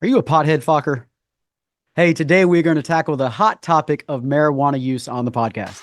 Are you a pothead, Focker? Hey, today we're going to tackle the hot topic of marijuana use on the podcast.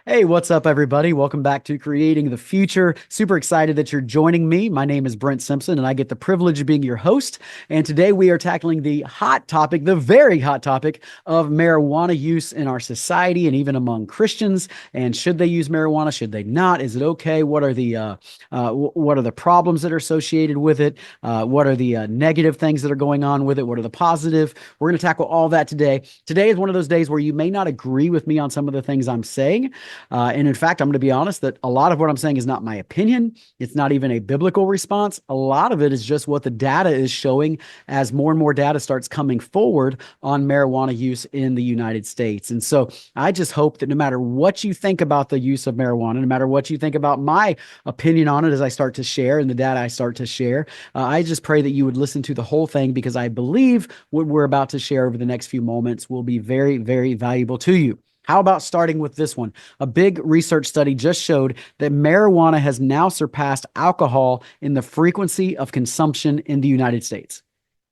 Hey, what's up, everybody? Welcome back to Creating the Future. Super excited that you're joining me. My name is Brent Simpson, and I get the privilege of being your host. And today we are tackling the hot topic, the very hot topic of marijuana use in our society and even among Christians. And should they use marijuana? Should they not? Is it okay? What are the problems that are associated with it? What are the negative things that are going on with it? What are the positive? We're going to tackle all that today. Today is one of those days where you may not agree with me on some of the things I'm saying. And in fact, I'm going to be honest that a lot of what I'm saying is not my opinion. It's not even a biblical response. A lot of it is just what the data is showing as more and more data starts coming forward on marijuana use in the United States. And so I just hope that no matter what you think about the use of marijuana, no matter what you think about my opinion on it as I start to share and the data I start to share, I just pray that you would listen to the whole thing, because I believe what we're about to share over the next few moments will be very, very valuable to you. How about starting with this one? A big research study just showed that marijuana has now surpassed alcohol in the frequency of consumption in the United States.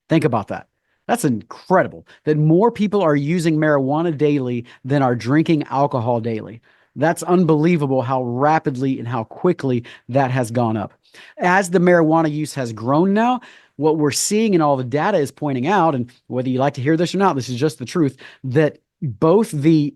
Think about that. That's incredible that more people are using marijuana daily than are drinking alcohol daily. That's unbelievable how rapidly and how quickly that has gone up. As the marijuana use has grown now, what we're seeing and all the data is pointing out, and whether you like to hear this or not, this is just the truth, that both the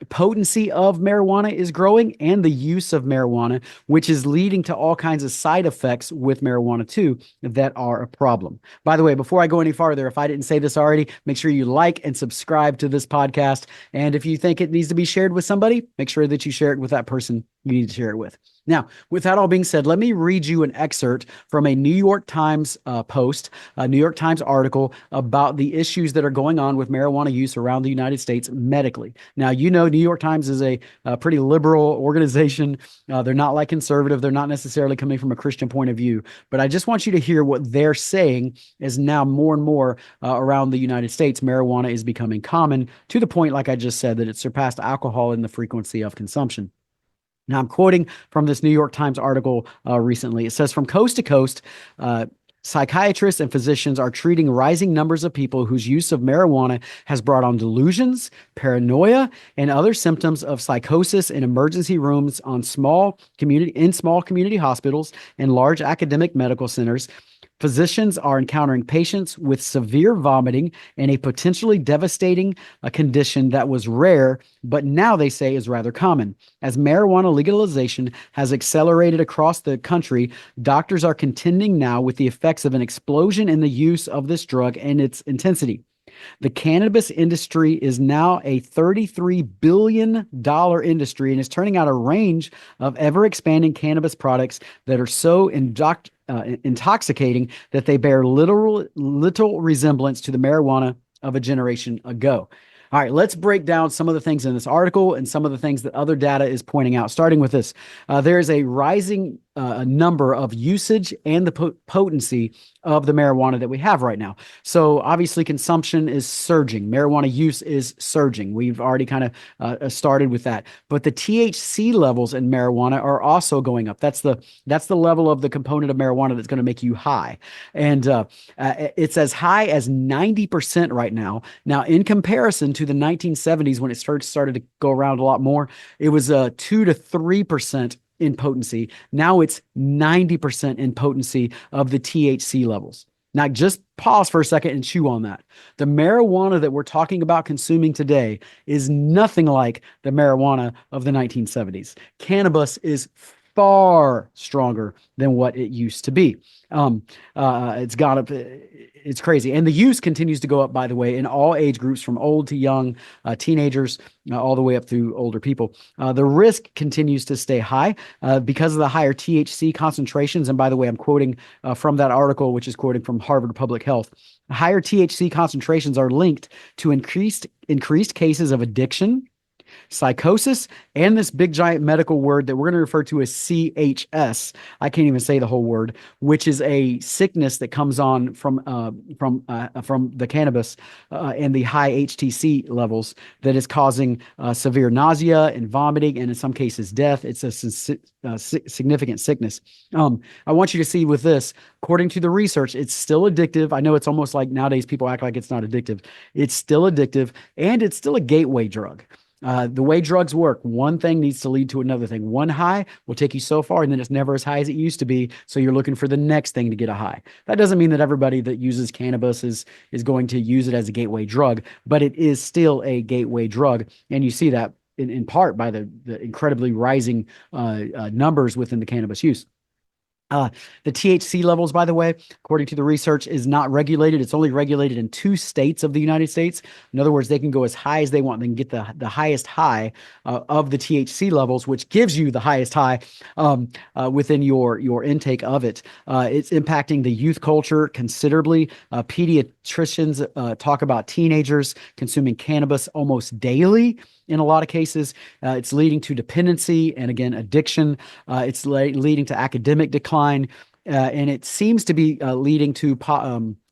potency of marijuana is growing and the use of marijuana, which is leading to all kinds of side effects with marijuana too that are a problem. By the way, before I go any farther, if I didn't say this already, make sure you like and subscribe to this podcast. And if you think it needs to be shared with somebody, make sure that you share it with that person you need to share it with. Now, with that all being said, let me read you an excerpt from a New York Times post, a New York Times article about the issues that are going on with marijuana use around the United States medically. Now, you know, New York Times is a pretty liberal organization. They're not like conservative. They're not necessarily coming from a Christian point of view. But I just want you to hear what they're saying is now more and more around the United States, marijuana is becoming common to the point, like I just said, that it surpassed alcohol in the frequency of consumption. Now, I'm quoting from this New York Times article recently. It says, from coast to coast, psychiatrists and physicians are treating rising numbers of people whose use of marijuana has brought on delusions, paranoia, and other symptoms of psychosis in emergency rooms in small community hospitals and large academic medical centers. Physicians are encountering patients with severe vomiting and a potentially devastating condition that was rare, but now they say is rather common. As marijuana legalization has accelerated across the country, doctors are contending now with the effects of an explosion in the use of this drug and its intensity. The cannabis industry is now a $33 billion industry and is turning out a range of ever-expanding cannabis products that are so intoxicating that they bear little resemblance to the marijuana of a generation ago. All right, let's break down some of the things in this article and some of the things that other data is pointing out, starting with this. There is a rising number of usage and the potency of the marijuana that we have right now. So obviously consumption is surging. Marijuana use is surging. We've already kind of started with that. But the THC levels in marijuana are also going up. That's the level of the component of marijuana that's going to make you high. And it's as high as 90% right now. Now, in comparison to the 1970s, when it started to go around a lot more, it was 2 to 3% in potency. Now it's 90% in potency of the THC levels. Now, just pause for a second and chew on that. The marijuana that we're talking about consuming today is nothing like the marijuana of the 1970s. Cannabis is far stronger than what it used to be. It's gone up. It's crazy. And the use continues to go up, by the way, in all age groups from old to young, teenagers, all the way up through older people. The risk continues to stay high because of the higher THC concentrations. And by the way, I'm quoting from that article, which is quoting from Harvard Public Health. Higher THC concentrations are linked to increased cases of addiction, Psychosis, and this big giant medical word that we're going to refer to as CHS. I can't even say the whole word, which is a sickness that comes on from the cannabis and the high HTC levels that is causing severe nausea and vomiting, and in some cases death. It's a significant sickness. I want you to see with this, according to the research, it's still addictive. I know it's almost like nowadays people act like it's not addictive. It's still addictive, and it's still a gateway drug. The way drugs work, one thing needs to lead to another thing. One high will take you so far, and then it's never as high as it used to be. So you're looking for the next thing to get a high. That doesn't mean that everybody that uses cannabis is going to use it as a gateway drug, but it is still a gateway drug. And you see that in part by the incredibly rising numbers within the cannabis use. The THC levels, by the way, according to the research, is not regulated. It's only regulated in 2 states of the United States. In other words, they can go as high as they want. They can get the highest high of the THC levels, which gives you the highest high within your intake of it. It's impacting the youth culture considerably. Pediatricians talk about teenagers consuming cannabis almost daily. In a lot of cases, it's leading to dependency and, again, addiction. It's leading to academic decline, and it seems to be leading to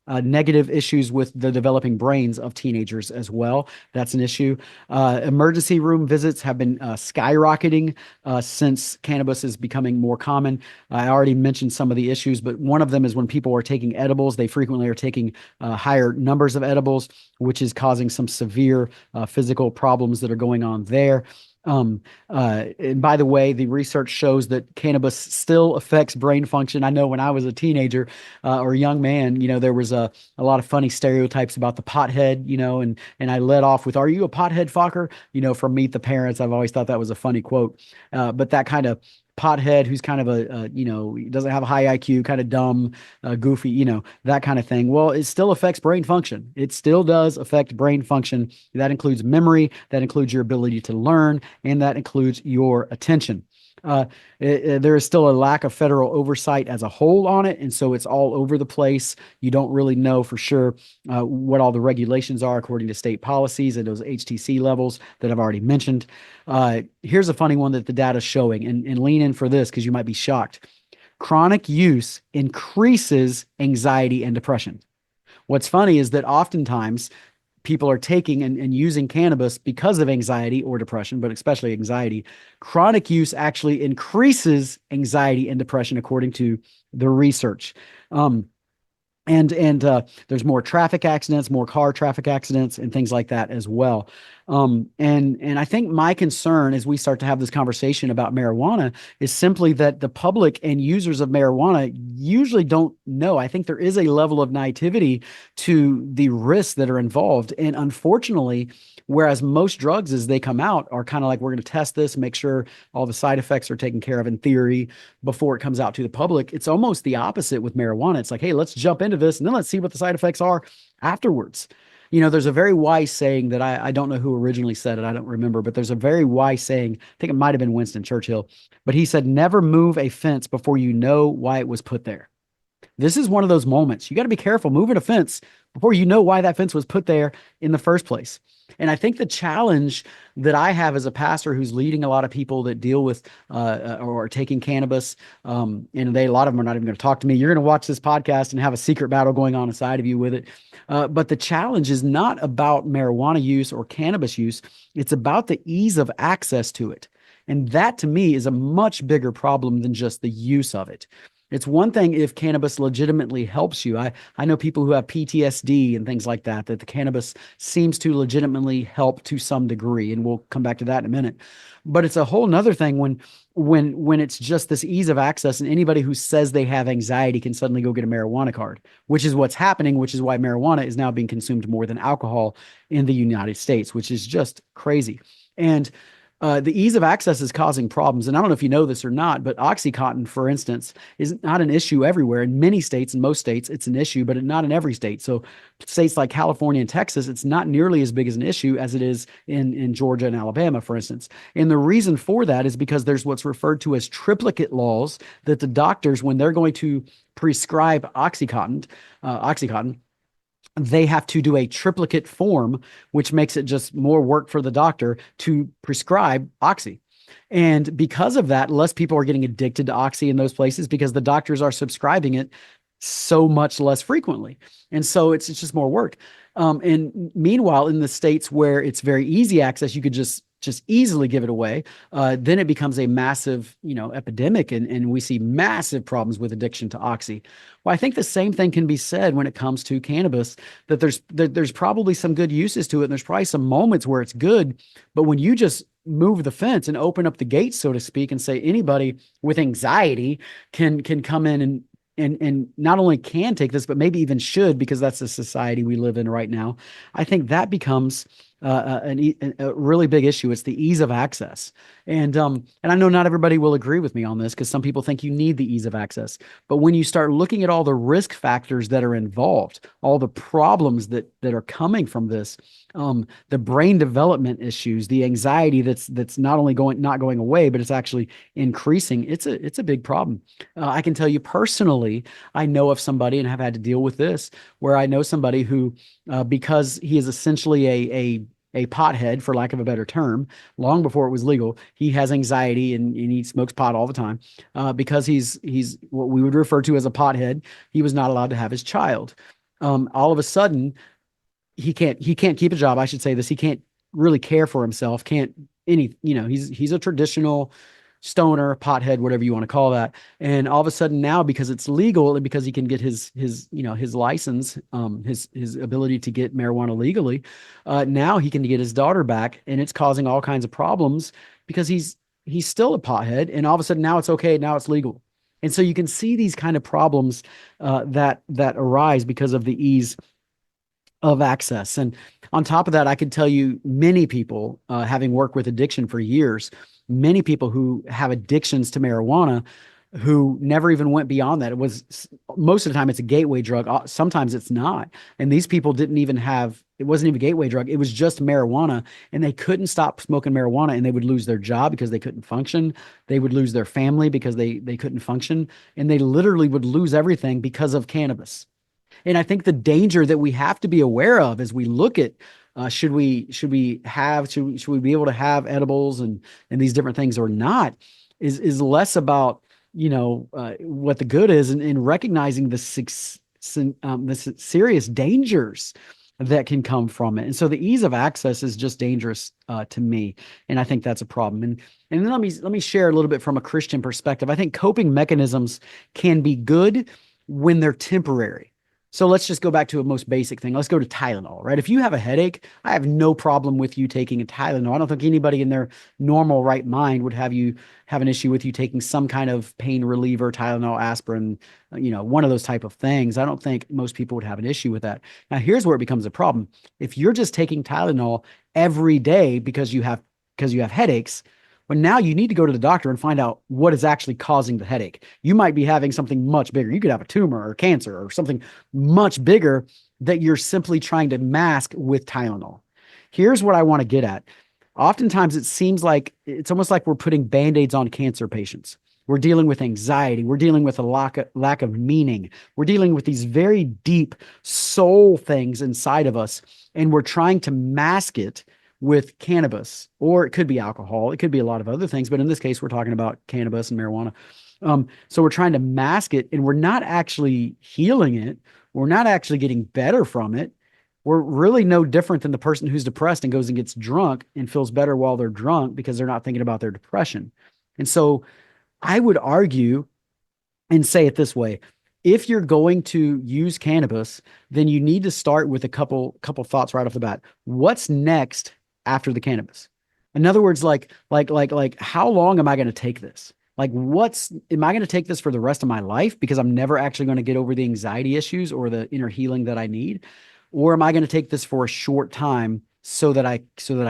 negative issues with the developing brains of teenagers as well. That's an issue. Emergency room visits have been skyrocketing since cannabis is becoming more common. I already mentioned some of the issues, but one of them is when people are taking edibles, they frequently are taking higher numbers of edibles, which is causing some severe physical problems that are going on there. And by the way, the research shows that cannabis still affects brain function. I know when I was a teenager or a young man, there was a lot of funny stereotypes about the pothead, and I led off with, "Are you a pothead, Focker?" From Meet the Parents. I've always thought that was a funny quote. But that kind of pothead who's kind of doesn't have a high IQ, kind of dumb, goofy, that kind of thing. Well, it still affects brain function. It still does affect brain function. That includes memory, that includes your ability to learn, and that includes your attention. There is still a lack of federal oversight as a whole on it, and so it's all over the place. You don't really know for sure what all the regulations are according to state policies and those HTC levels that I've already mentioned. Here's a funny one that the data is showing, and lean in for this because you might be shocked. Chronic use increases anxiety and depression. What's funny is that oftentimes people are taking and using cannabis because of anxiety or depression, but especially anxiety. Chronic use actually increases anxiety and depression, according to the research. And there's more traffic accidents, more car traffic accidents, and things like that as well. And I think my concern as we start to have this conversation about marijuana is simply that the public and users of marijuana usually don't know. I think there is a level of naivety to the risks that are involved. And unfortunately, whereas most drugs as they come out are kind of like, we're going to test this, make sure all the side effects are taken care of in theory before it comes out to the public. It's almost the opposite with marijuana. It's like, hey, let's jump into this and then let's see what the side effects are afterwards. There's a very wise saying that I don't know who originally said it. I don't remember, but there's a very wise saying. I think it might have been Winston Churchill, but he said, never move a fence before you know why it was put there. This is one of those moments. You got to be careful moving a fence before you know why that fence was put there in the first place. And I think the challenge that I have as a pastor who's leading a lot of people that deal with or are taking cannabis, and a lot of them are not even going to talk to me. You're going to watch this podcast and have a secret battle going on inside of you with it. But the challenge is not about marijuana use or cannabis use. It's about the ease of access to it. And that to me is a much bigger problem than just the use of it. It's one thing if cannabis legitimately helps you. I know people who have PTSD and things like that, that the cannabis seems to legitimately help to some degree. And we'll come back to that in a minute. But it's a whole nother thing when it's just this ease of access, and anybody who says they have anxiety can suddenly go get a marijuana card, which is what's happening, which is why marijuana is now being consumed more than alcohol in the United States, which is just crazy. And the ease of access is causing problems. And I don't know if you know this or not, but Oxycontin, for instance, is not an issue everywhere. In many states, in most states, it's an issue, but not in every state. So states like California and Texas, it's not nearly as big as an issue as it is in Georgia and Alabama, for instance. And the reason for that is because there's what's referred to as triplicate laws that the doctors, when they're going to prescribe Oxycontin, they have to do a triplicate form, which makes it just more work for the doctor to prescribe oxy. And because of that, less people are getting addicted to oxy in those places because the doctors are subscribing it so much less frequently. And so it's just more work. And meanwhile, in the states where it's very easy access, you could just easily give it away. Then it becomes a massive, epidemic, and we see massive problems with addiction to oxy. Well, I think the same thing can be said when it comes to cannabis, that there's probably some good uses to it, and there's probably some moments where it's good, but when you just move the fence and open up the gates, so to speak, and say anybody with anxiety can come in and not only can take this, but maybe even should, because that's the society we live in right now. I think that becomes a really big issue. It's the ease of access, and I know not everybody will agree with me on this because some people think you need the ease of access. But when you start looking at all the risk factors that are involved, all the problems that are coming from this, the brain development issues, the anxiety that's not going away, but it's actually increasing. It's a big problem. I can tell you personally, I know of somebody and have had to deal with this, where I know somebody who, because he is essentially a pothead, for lack of a better term, long before it was legal, he has anxiety and he smokes pot all the time, because he's what we would refer to as a pothead. He was not allowed to have his child. All of a sudden, he can't keep a job. I should say this. He can't really care for himself. Can't any, he's a traditional stoner, pothead, whatever you want to call that. And all of a sudden now, because it's legal and because he can get his license, his ability to get marijuana legally, now he can get his daughter back, and it's causing all kinds of problems because he's still a pothead, and all of a sudden now it's okay. Now it's legal. And so you can see these kind of problems that arise because of the ease of access. And on top of that, I could tell you many people, having worked with addiction for years, many people who have addictions to marijuana who never even went beyond that. It was, most of the time it's a gateway drug. Sometimes it's not. And these people didn't even have, it wasn't even a gateway drug. It was just marijuana, and they couldn't stop smoking marijuana, and they would lose their job because they couldn't function. They would lose their family because they couldn't function. And they literally would lose everything because of cannabis. And I think the danger that we have to be aware of as we look at, should we be able to have edibles and these different things or not, is less about what the good is, and recognizing the serious dangers that can come from it. And so the ease of access is just dangerous to me, and I think that's a problem. And then let me share a little bit from a Christian perspective. I think coping mechanisms can be good when they're temporary. So let's just go back to a most basic thing. Let's go to Tylenol, right? If you have a headache, I have no problem with you taking a Tylenol. I don't think anybody in their normal right mind would have an issue with you taking some kind of pain reliever, Tylenol, aspirin, one of those type of things. I don't think most people would have an issue with that. Now, here's where it becomes a problem. If you're just taking Tylenol every day because you have headaches, well, now you need to go to the doctor and find out what is actually causing the headache. You might be having something much bigger. You could have a tumor or cancer or something much bigger that you're simply trying to mask with Tylenol. Here's what I want to get at. Oftentimes, it seems like it's almost like we're putting Band-Aids on cancer patients. We're dealing with anxiety. We're dealing with a lack of meaning. We're dealing with these very deep soul things inside of us, and we're trying to mask it with cannabis, or it could be alcohol. It could be a lot of other things, but in this case, we're talking about cannabis and marijuana. So we're trying to mask it, and we're not actually healing it. We're not actually getting better from it. We're really no different than the person who's depressed and goes and gets drunk and feels better while they're drunk because they're not thinking about their depression. And so I would argue and say it this way. If you're going to use cannabis, then you need to start with a couple thoughts right off the bat. What's next after the cannabis? In other words, like how long am I going to take this? Like, am I going to take this for the rest of my life because I'm never actually going to get over the anxiety issues or the inner healing that I need? Or am I going to take this for a short time so that I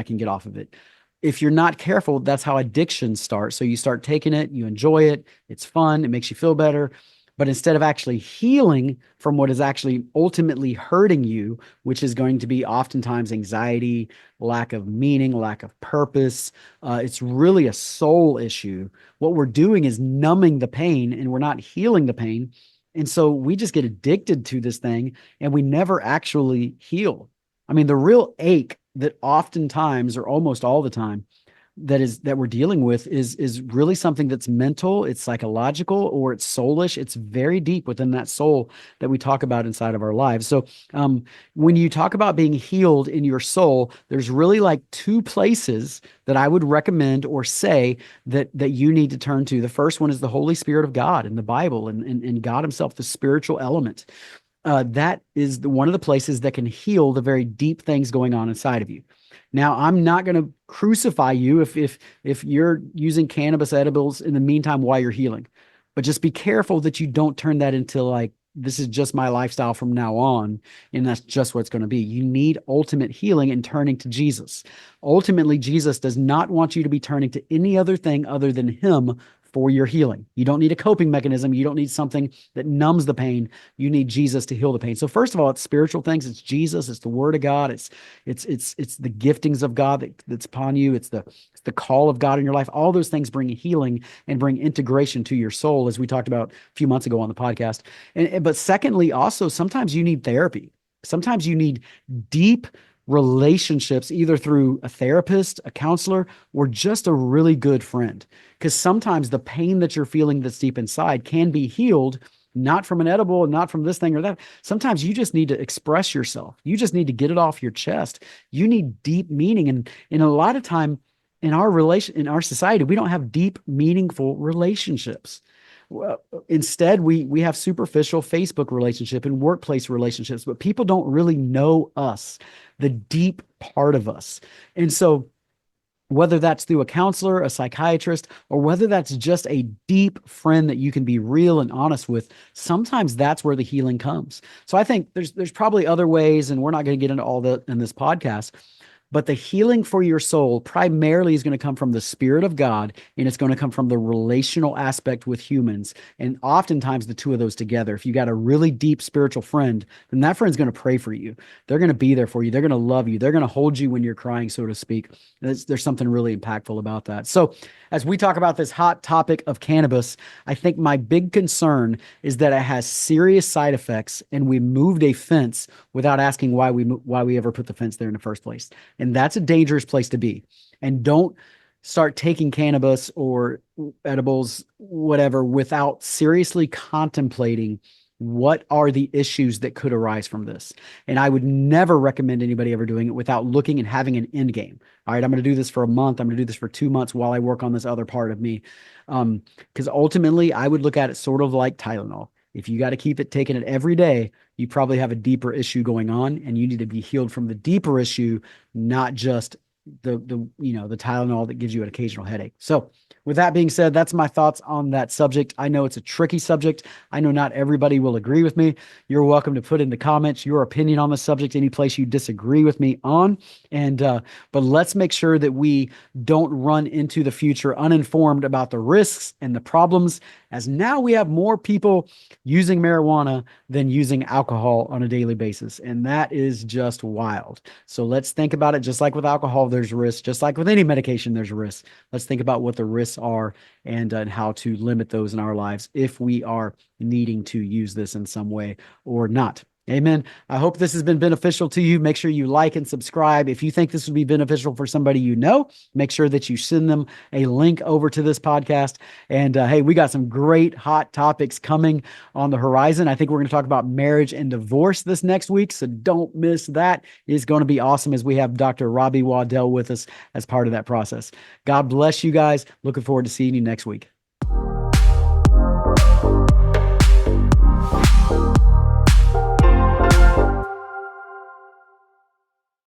can get off of it? If you're not careful, that's how addictions start. So you start taking it, you enjoy it, it's fun, it makes you feel better. But instead of actually healing from what is actually ultimately hurting you, which is going to be oftentimes anxiety, lack of meaning, lack of purpose, it's really a soul issue. What we're doing is numbing the pain, and we're not healing the pain. And so we just get addicted to this thing and we never actually heal. I mean, the real ache that oftentimes or almost all the time that we're dealing with is really something that's mental, it's psychological, or it's soulish. It's very deep within that soul that we talk about inside of our lives. So when you talk about being healed in your soul, there's really like two places that I would recommend or say that you need to turn to. The first one is the Holy Spirit of God in the Bible, and God himself, the spiritual element. That is one of the places that can heal the very deep things going on inside of you. Now, I'm not going to crucify you if you're using cannabis edibles in the meantime while you're healing, but just be careful that you don't turn that into like, this is just my lifestyle from now on, and that's just what it's going to be. You need ultimate healing and turning to Jesus. Ultimately, Jesus does not want you to be turning to any other thing other than him for your healing. You don't need a coping mechanism. You don't need something that numbs the pain. You need Jesus to heal the pain. So first of all, it's spiritual things. It's Jesus. It's the Word of God. It's the giftings of God that's upon you. It's the call of God in your life. All those things bring healing and bring integration to your soul, as we talked about a few months ago on the podcast. But secondly, also sometimes you need therapy. Sometimes you need deep relationships, either through a therapist, a counselor, or just a really good friend. Because sometimes the pain that you're feeling that's deep inside can be healed, not from an edible and not from this thing or that. Sometimes you just need to express yourself. You just need to get it off your chest. You need deep meaning. And a lot of time in our society, we don't have deep, meaningful relationships. Instead, we have superficial Facebook relationship and workplace relationships, but people don't really know us, the deep part of us. And so whether that's through a counselor, a psychiatrist, or whether that's just a deep friend that you can be real and honest with, sometimes that's where the healing comes. So I think there's probably other ways, and we're not going to get into all that in this podcast, but the healing for your soul primarily is going to come from the Spirit of God, and it's going to come from the relational aspect with humans. And oftentimes the two of those together. If you got a really deep spiritual friend, then that friend's going to pray for you. They're going to be there for you. They're going to love you. They're going to hold you when you're crying, so to speak. There's something really impactful about that. So as we talk about this hot topic of cannabis, I think my big concern is that it has serious side effects, and we moved a fence without asking why we ever put the fence there in the first place. And that's a dangerous place to be. And don't start taking cannabis or edibles, whatever, without seriously contemplating what are the issues that could arise from this. And I would never recommend anybody ever doing it without looking and having an end game. All right, I'm going to do this for a month. I'm going to do this for 2 months while I work on this other part of me. Because ultimately, I would look at it sort of like Tylenol. If you got to keep taking it every day, you probably have a deeper issue going on, and you need to be healed from the deeper issue, not just the Tylenol that gives you an occasional headache. So with that being said, that's my thoughts on that subject. I know it's a tricky subject. I know not everybody will agree with me. You're welcome to put in the comments your opinion on the subject, any place you disagree with me on. But let's make sure that we don't run into the future uninformed about the risks and the problems, as now we have more people using marijuana than using alcohol on a daily basis. And that is just wild. So let's think about it. Just like with alcohol, there's risks. Just like with any medication, there's risks. Let's think about what the risks are and how to limit those in our lives if we are needing to use this in some way or not. Amen. I hope this has been beneficial to you. Make sure you like and subscribe. If you think this would be beneficial for somebody you know, make sure that you send them a link over to this podcast. And hey, we got some great hot topics coming on the horizon. I think we're going to talk about marriage and divorce this next week, so don't miss that. It's going to be awesome as we have Dr. Robbie Waddell with us as part of that process. God bless you guys. Looking forward to seeing you next week.